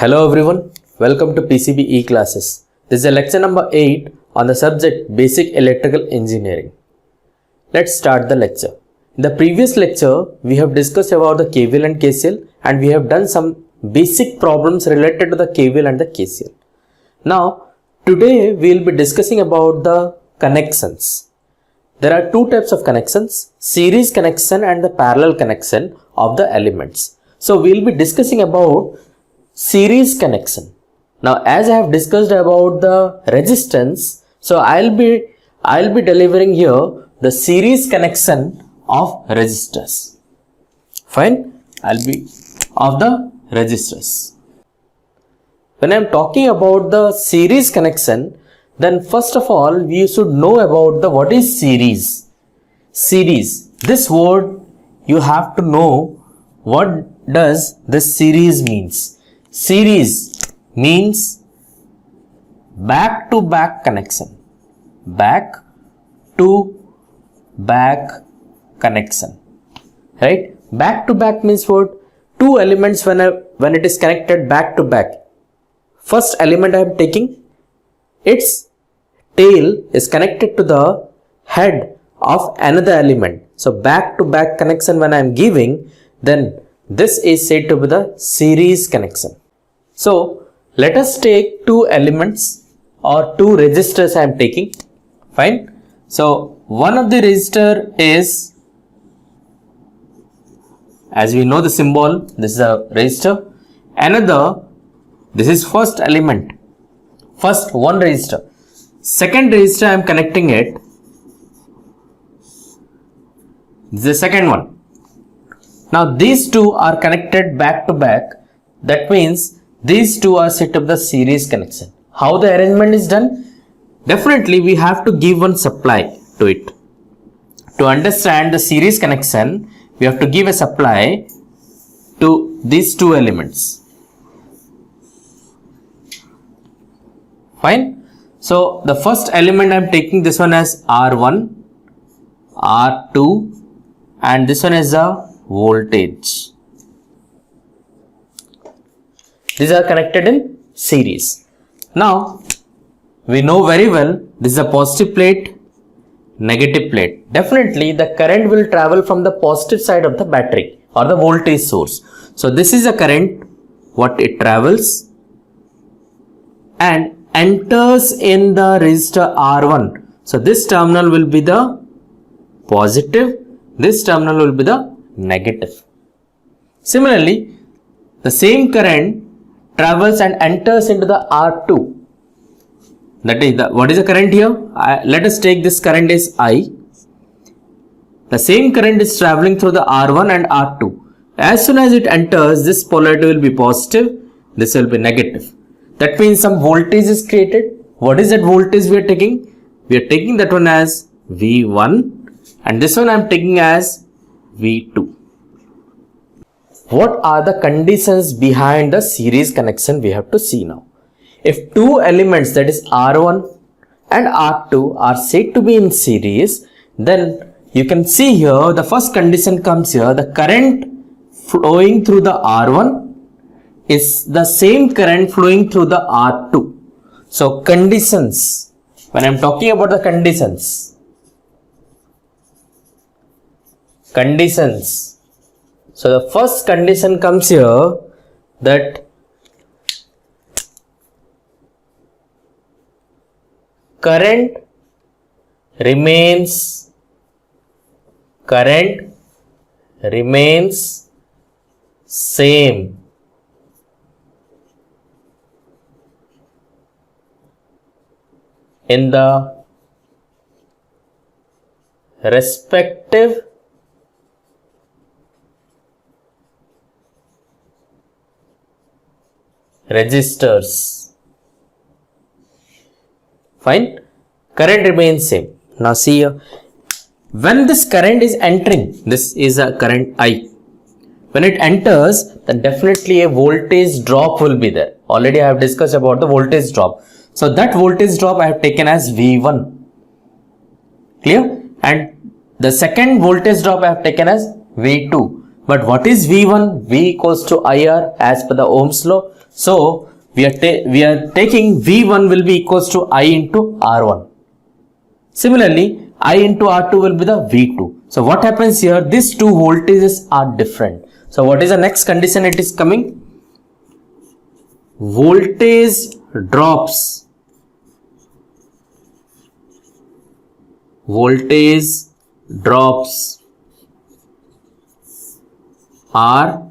Hello everyone, welcome to PCB E-classes. This is a lecture number 8 on the subject Basic Electrical Engineering. Let's start the lecture. In the previous lecture, we have discussed about the KVL and KCL and we have done some basic problems related to the KVL and the KCL. Now, today we will be discussing about the connections. There are two types of connections, series connection and the parallel connection of the elements. So, we will be discussing about series connection. Now, as I have discussed about the resistance, so I'll be delivering here the series connection of resistors. Fine, I'll be of the resistors. When I'm talking about the series connection, then first of all we should know about the what is series. Series. This word you have to know what does this series means. Series means back to back connection. Back to back connection. Right? Back to back means what? Two elements when it is connected back to back. First element I am taking, its tail is connected to the head of another element. So back to back connection when I am giving, then this is said to be the series connection. So let us take two elements or two resistors I am taking. Fine. So one of the resistor is, as we know the symbol, this is a resistor. Another, this is first element. First one resistor. Second resistor I am connecting it. This is the second one. Now these two are connected back to back. That means these two are set up the series connection. How the arrangement is done? Definitely we have to give one supply to it. To understand the series connection, we have to give a supply to these two elements. Fine. So the first element I am taking this one as R1, R2 and this one is the voltage. These are connected in series. Now, we know very well this is a positive plate, negative plate. Definitely the current will travel from the positive side of the battery or the voltage source. So, this is a current what it travels and enters in the resistor R1. So, this terminal will be the positive, this terminal will be the negative. Similarly, the same current travels and enters into the R2. That is what is the current here? Let us take this current is I. The same current is traveling through the R1 and R2. As soon as it enters, this polarity will be positive, this will be negative. That means some voltage is created. What is that voltage we are taking? We are taking that one as V1 and this one I am taking as V2. What are the conditions behind the series connection we have to see now? If two elements that is R1 and R2 are said to be in series, then you can see here the first condition comes here, the current flowing through the R1 is the same current flowing through the R2. So conditions, when I am talking about the conditions, so the first condition comes here that current remains same in the respective resistors. Fine. Current remains same. Now see here. When this current is entering, this is a current I. When it enters, then definitely a voltage drop will be there. Already I have discussed about the voltage drop. So that voltage drop I have taken as V1. Clear? And the second voltage drop I have taken as V2. But what is V1? V equals to IR as per the Ohm's law. So we are taking V1 will be equals to I into R1. Similarly, I into R2 will be the V2. So what happens here? These two voltages are different. So what is the next condition it is coming? Voltage drops. Voltage drops are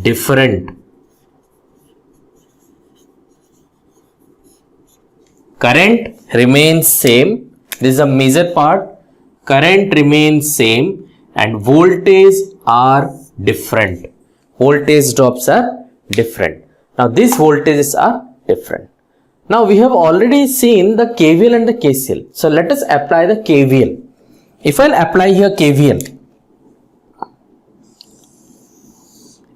different. Current remains same. This is a major part. Current remains same and voltage are different. Voltage drops are different. Now these voltages are different. Now we have already seen the KVL and the KCL. So let us apply the KVL. If I'll apply here KVL,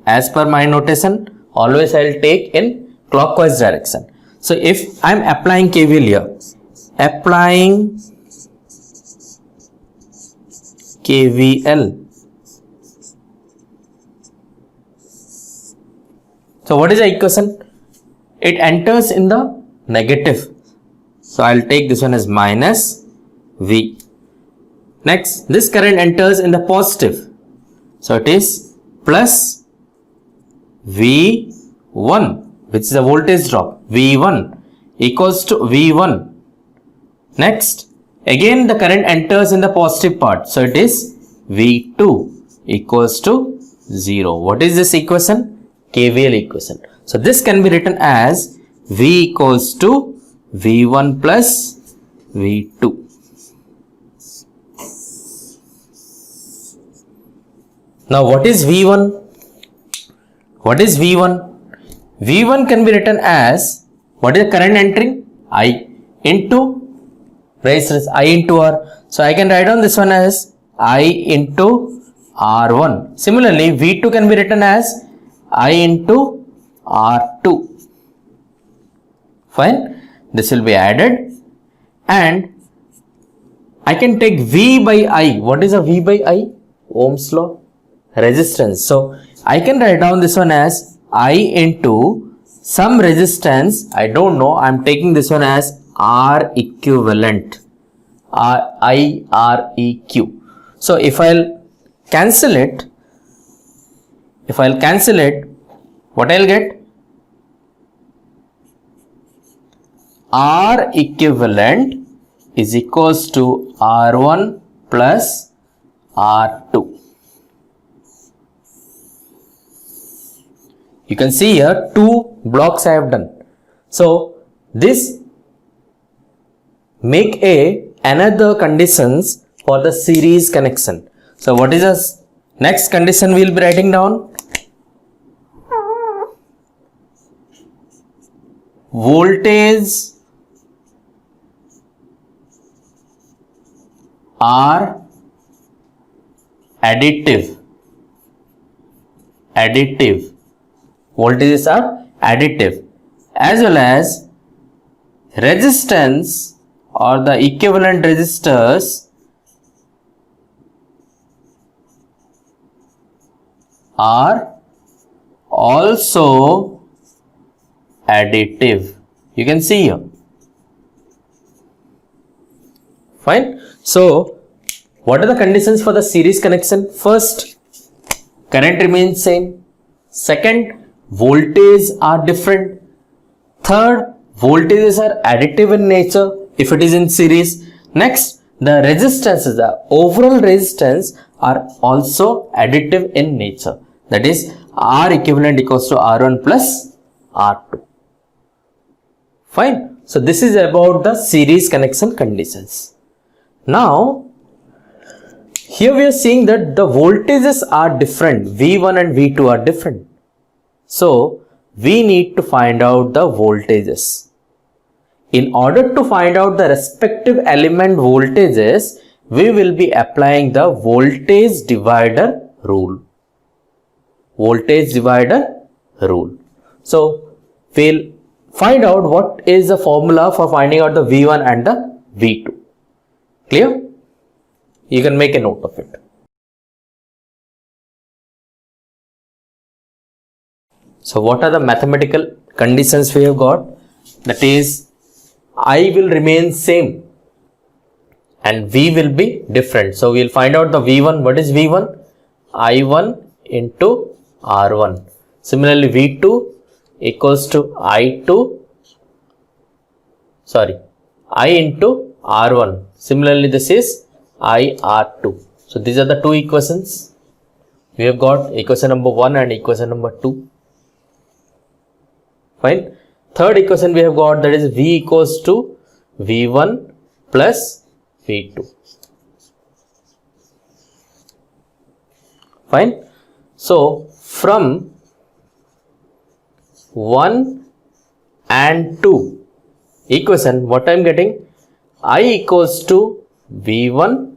as per my notation, always I'll take in clockwise direction. So if I'm applying KVL here, applying KVL. So what is the equation? It enters in the negative. So I'll take this one as minus V. Next, this current enters in the positive. So it is plus V1, which is the voltage drop. V1 equals to V1. Next, again the current enters in the positive part. So it is V2 equals to 0. What is this equation? KVL equation. So this can be written as V equals to V1 plus V2. Now what is V1? What is V1? V1 can be written as, what is the current entering? I into resistance I into R. So I can write down this one as I into R1. Similarly, V2 can be written as I into R2. Fine. This will be added and I can take V by I. What is a V by I? Ohm's law. Resistance. So I can write down this one as I into some resistance. I don't know. I'm taking this one as R equivalent. I R E Q. So if I'll cancel it, what I'll get? R equivalent is equals to R1 plus R2. You can see here two blocks I have done. So this make another conditions for the series connection. So what is the next condition we will be writing down? Voltage are additive. Voltages are additive, as well as resistance or the equivalent resistors are also additive. You can see here. Fine. So what are the conditions for the series connection? First, current remains same. Second, voltages are different. Third, voltages are additive in nature if it is in series. Next, the resistances, the overall resistance are also additive in nature. That is, R equivalent equals to R1 plus R2. Fine. So this is about the series connection conditions. Now, here we are seeing that the voltages are different. V1 and V2 are different. So we need to find out the voltages. In order to find out the respective element voltages, we will be applying the voltage divider rule. So we'll find out what is the formula for finding out the V1 and the V2. Clear? You can make a note of it. So what are the mathematical conditions we have got? That is, I will remain same and V will be different. So we will find out the V1. What is V1? I1 into R1. Similarly, V2 equals to I into R1. Similarly, this is IR2. So these are the two equations. We have got equation number 1 and equation number 2. Fine. Third equation we have got, that is V equals to V1 plus V2. Fine. So from 1 and 2 equation, what I am getting? I equals to V1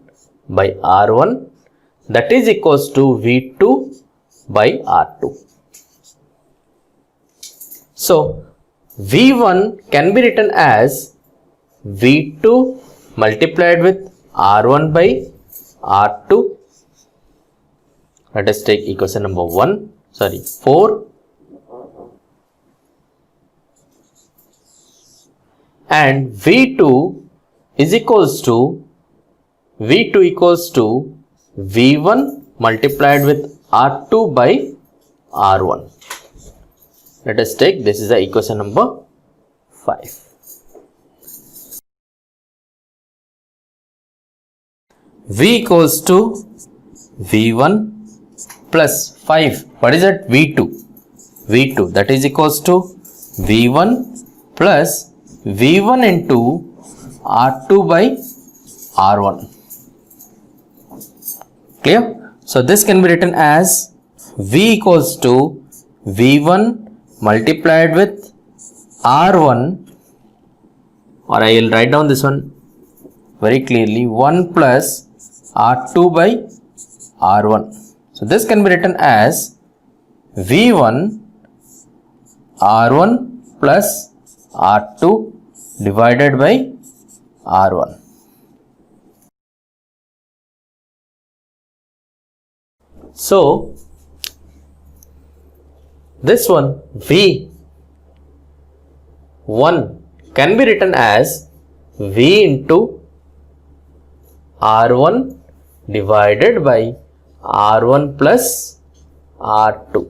by R1, that is equals to V2 by R2. So V1 can be written as V2 multiplied with R1 by R2. Let us take equation number 4. And V2 equals to V1 multiplied with R2 by R1. Let us take, this is the equation number 5. V equals to V1 plus 5. What is that? V2. V2, that is equals to V1 plus V1 into R2 by R1. Clear? So this can be written as V equals to V1 multiplied with R1, or I will write down this one very clearly, 1 plus R2 by R1. So this can be written as V1 R1 plus R2 divided by R1. So this one V1 can be written as V into R1 divided by R1 plus R2.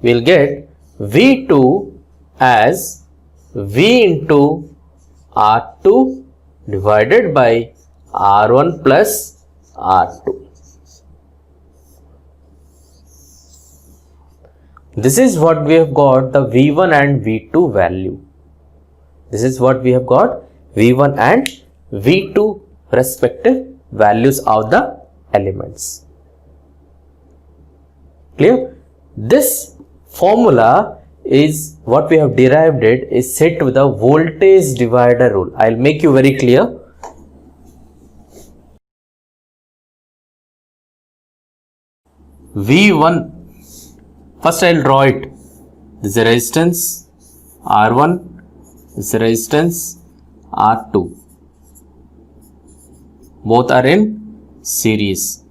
We will get V2 as V into R2 divided by R1 plus R2. This is what we have got, the V1 and V2 value. This is what we have got, V1 and V2 respective values of the elements. Clear? This formula is what we have derived it is set with the voltage divider rule. I will make you very clear. V1, first I will draw it. This is a resistance R1, this is a resistance R2. Both are in series.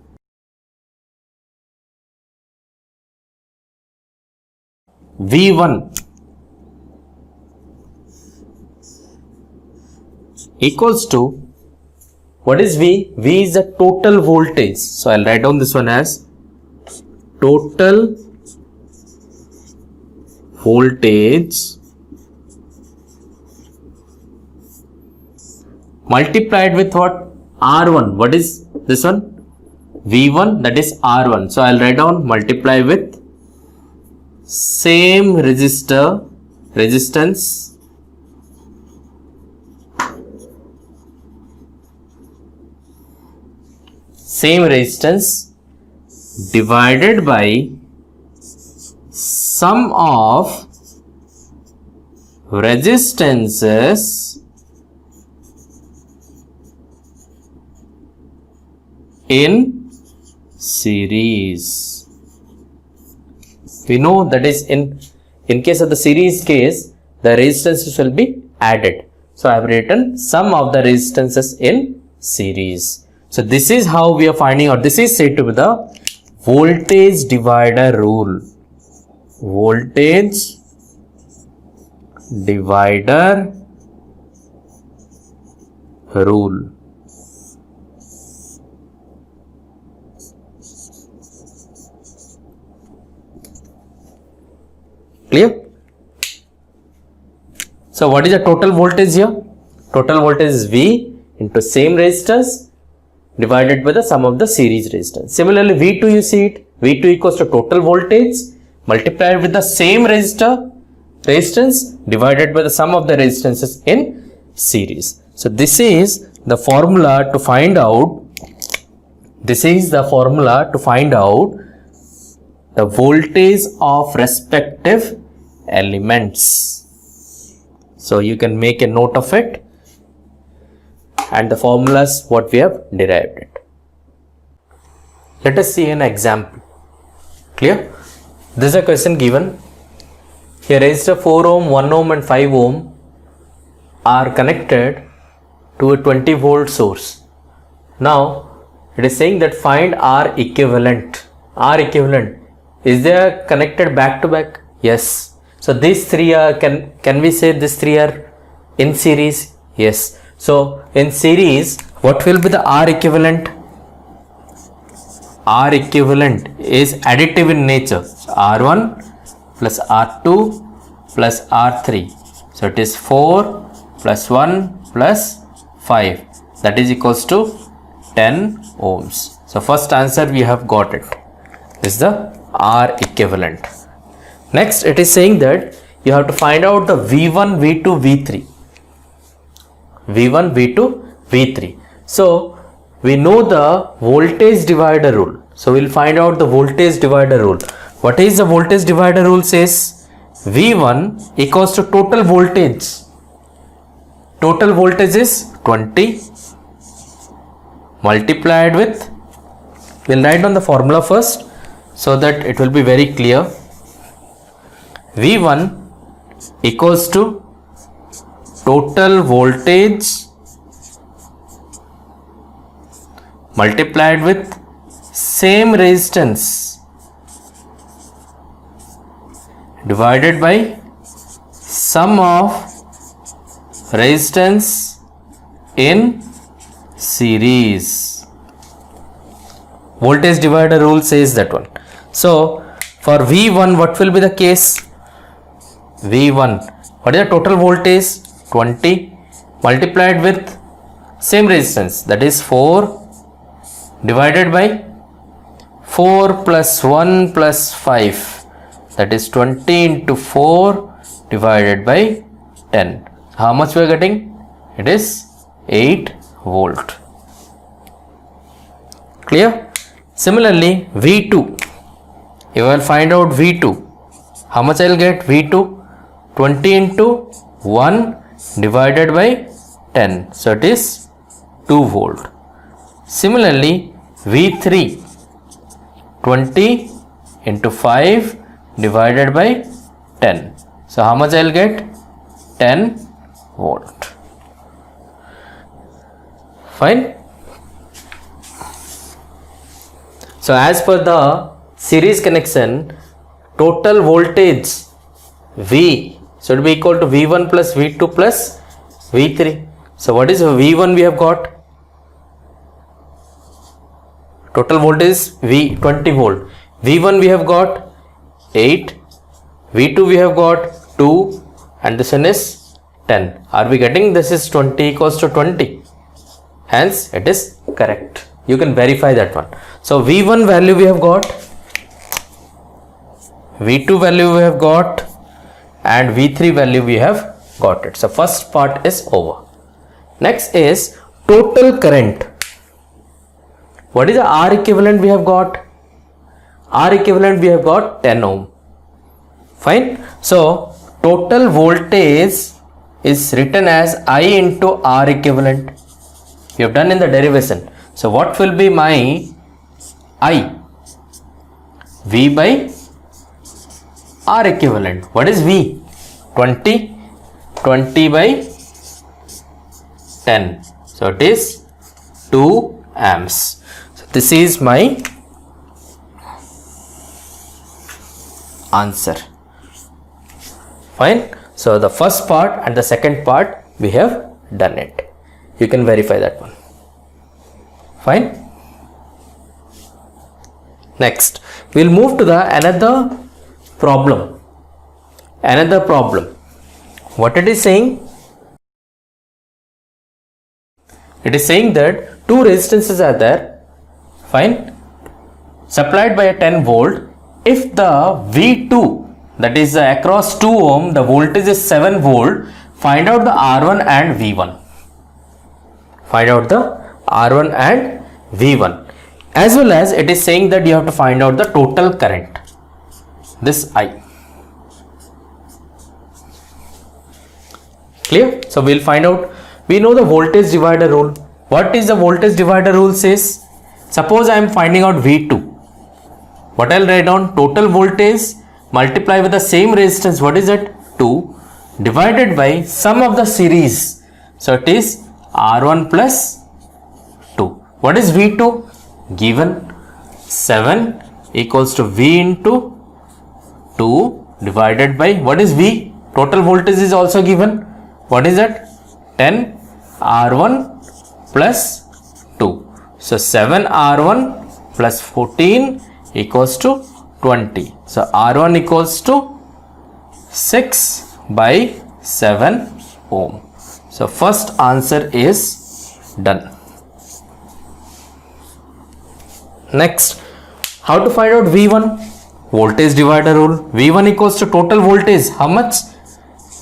V1 equals to, what is V? V is the total voltage. So I will write down this one as total voltage multiplied with what? R1. What is this one? V1, that is R1. So I will write down multiply with same resistance divided by sum of resistances in series. We know that is in case of the series case, the resistances will be added. So I have written sum of the resistances in series. So this is how we are finding out. This is said to be the voltage divider rule. Voltage divider rule. Clear? So what is the total voltage here? Total voltage is V into same resistors divided by the sum of the series resistance. Similarly, V2 you see it. V2 equals to total voltage multiplied with the same resistance divided by the sum of the resistances in series. So this is the formula to find out. This is the formula to find out the voltage of respective elements. So you can make a note of it, and the formulas what we have derived it. Let us see an example. Clear? This is a question given. Here resistor 4 ohm, 1 ohm and 5 ohm are connected to a 20 volt source. Now it is saying that find R equivalent. R equivalent. Is they connected back to back? Yes. So these three are, can we say these three are in series? Yes. So in series, what will be the R equivalent? R equivalent is additive in nature. So R1 plus R2 plus R3. So it is 4 plus 1 plus 5. That is equals to 10 ohms. So first answer we have got it. This is the R equivalent. Next it is saying that you have to find out the V1, V2, V3. V1, V2, V3. So we know the voltage divider rule. So we'll find out the voltage divider rule. What is the voltage divider rule says? V1 equals to total voltage. Total voltage is 20 multiplied with, we'll write down the formula first so that it will be very clear. V1 equals to total voltage multiplied with same resistance divided by sum of resistance in series. Voltage divider rule says that one. So for V1 what will be the case? V1, what is the total voltage? 20 multiplied with same resistance, that is 4 divided by 4 plus 1 plus 5, that is 20 into 4 divided by 10. How much we are getting? It is 8 volt. Clear? Similarly, V2, you will find out V2. How much I will get? V2, 20 into 1 divided by 10. So it is 2 volt. Similarly, V3, 20 into 5 divided by 10. So how much I will get? 10 volt. Fine. So as per the series connection, total voltage V should be equal to V1 plus V2 plus V3. So what is V1 we have got? Total voltage is V 20 volt. V1 we have got 8. V2 we have got 2 and this one is 10. Are we getting this is 20 equals to 20? Hence it is correct. You can verify that one. So V1 value we have got, V2 value we have got, and V3 value we have got it. So first part is over. Next is total current. What is the R equivalent we have got? R equivalent we have got 10 ohm. Fine. So total voltage is written as I into R equivalent. You have done in the derivation. So what will be my I? V by R equivalent. What is V? 20. 20 by 10. So it is 2 amps. So this is my answer. Fine. So the first part and the second part we have done it. You can verify that one. Fine. Next, we'll move to the another problem. Another problem. What it is saying? It is saying that two resistances are there. Fine. Supplied by a 10 volt. If the V2, that is across 2 ohm, the voltage is 7 volt, find out the R1 and V1. Find out the R1 and V1. As well as it is saying that you have to find out the total current. This I. Clear? So we'll find out. We know the voltage divider rule. What is the voltage divider rule says? Suppose I am finding out V2. What I'll write down? Total voltage multiply with the same resistance. What is it? 2 divided by sum of the series. So it is R1 plus 2. What is V2? Given 7 equals to V into 2 divided by what is V? Total voltage is also given. What is that? 10 R1 plus 2. So 7 R1 plus 14 equals to 20. So R1 equals to 6 by 7 ohm. So first answer is done. Next, how to find out V1? Voltage divider rule. V1 equals to total voltage. How much?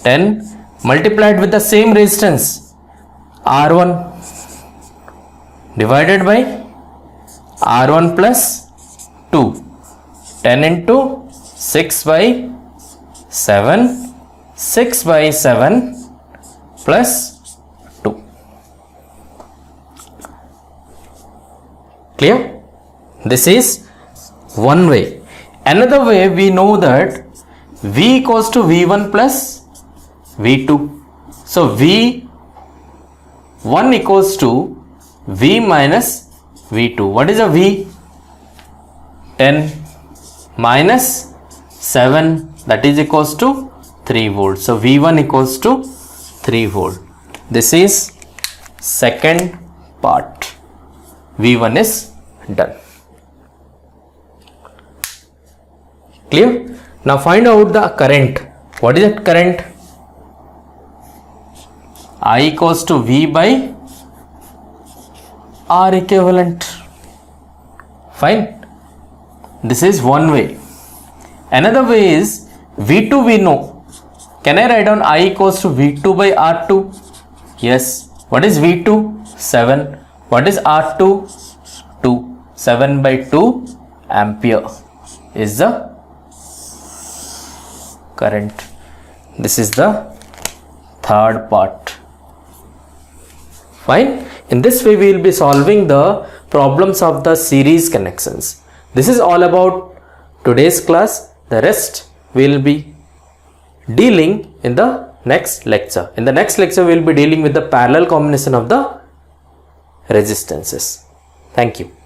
10 multiplied with the same resistance R1 divided by R1 plus 2. 10 into 6 by 7. 6 by 7 plus 2. Clear? This is one way. Another way, we know that V equals to V1 plus V2. So V1 equals to V minus V2. What is a V? 10 minus 7, that is equals to 3 volts. So V1 equals to 3 volt. This is second part. V1 is done. Clear? Now find out the current. What is that current? I equals to V by R equivalent. Fine. This is one way. Another way is V2 we know. Can I write down I equals to V2 by R2? Yes. What is V2? 7. What is R2? 2. 7 by 2 ampere is the current. This is the third part. Fine. In this way we will be solving the problems of the series connections. This is all about today's class. The rest we will be dealing in the next lecture. In the next lecture we will be dealing with the parallel combination of the resistances. Thank you.